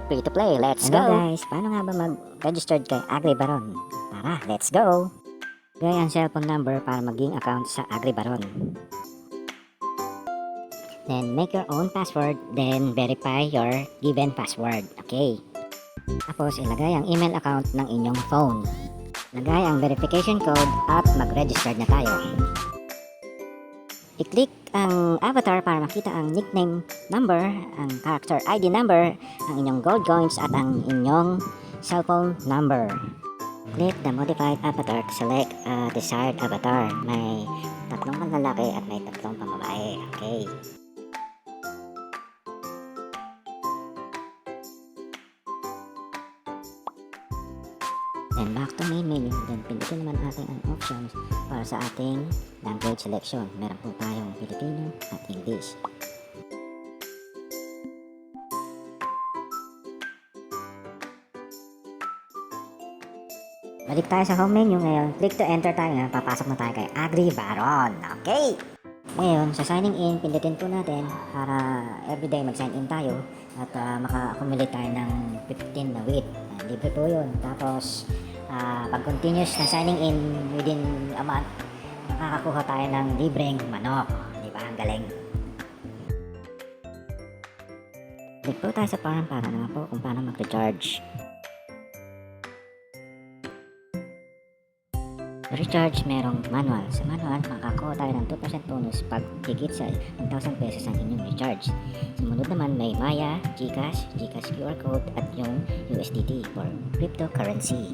Free to play, let's go! Guys, paano nga ba mag-registered kay AgriBaron? Tara, let's go! Gaya ang cellphone number para maging account sa AgriBaron. Then make your own password, then verify your given password. Okay. Tapos ilagay ang email account ng inyong phone. Lagay ang verification code at mag-register na tayo. I-click ang avatar para makita ang nickname number, ang character ID number, ang inyong gold coins at ang inyong cellphone number. Click the modified avatar to select a desired avatar. May 3 panlalaki at may 3 pambabae. Okay. Then back to main menu, then pindutin naman natin ang options para sa ating language selection. Meron po tayong Filipino at English. Balik tayo sa home menu ngayon. Click to enter tayo na. Papasok na tayo kay AgriBaron. Okay! Ngayon, sa signing in, pindutin po natin para everyday mag-sign in tayo at maka-accumulate tayo ng 15 na wheat. Libre po yun. Tapos, pag continuous na signing in within a month, makakakuha tayo ng libreng manok. Di ba? Ang galing. Click po tayo sa farm para naman po kung paano mag-recharge. Recharge merong manual. Sa manual, makakakuha tayo ng 2% bonus pag higit sa 1,000 pesos ang inyong recharge. Sumunod naman may Maya, GCash, GCash QR code at yung USDT for cryptocurrency.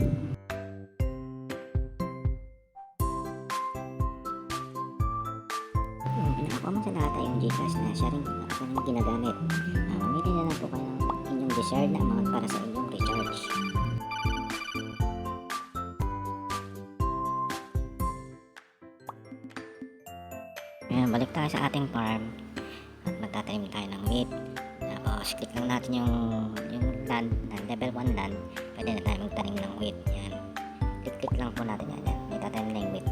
Kung pinakakuha man sa lahat ay yung GCash na siya rin ako rin ginagamit. Mamili na lang po kayo ng inyong desired na amount para sa inyong recharge. Ngayon, balik tayo sa ating farm at magtatanim tayo ng wheat. Tapos, click lang natin yung land, level 1 land. Pwede na tayo magtanim ng wheat. Yan. Click lang po natin yan. May tatanim na yung wheat.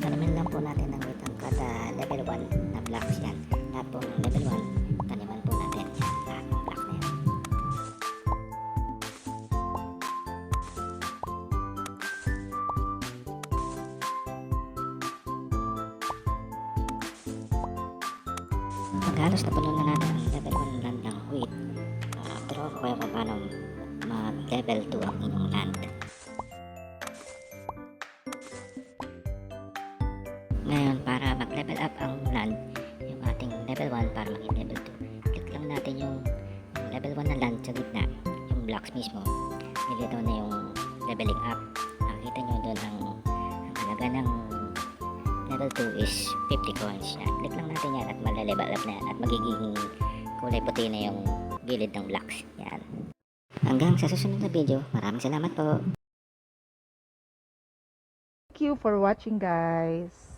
Taniman lang po natin ng wheat ang kada level 1 na blocks yan. Lahat po ng level 1, taniman po natin. Yan. Lahat ng block na yan. Pag halos napuno na natin ang level 1 land ng wheat, draw ko kayo kung paano mag-level 2 ang inyong land. Ngayon, para mag-level up ang land, yung ating level 1 para maging level 2, click lang natin yung level 1 na land sa gitna, yung blocks mismo. Nilito na yung leveling up. Nakikita nyo doon ang halaga ng level 2 is 50 coins. Yan. Click lang natin yan at malalevel up na yan at magiging kulay puti na yung gilid ng blocks. Yan. Hanggang sa susunod na video, maraming salamat po. Thank you for watching, guys.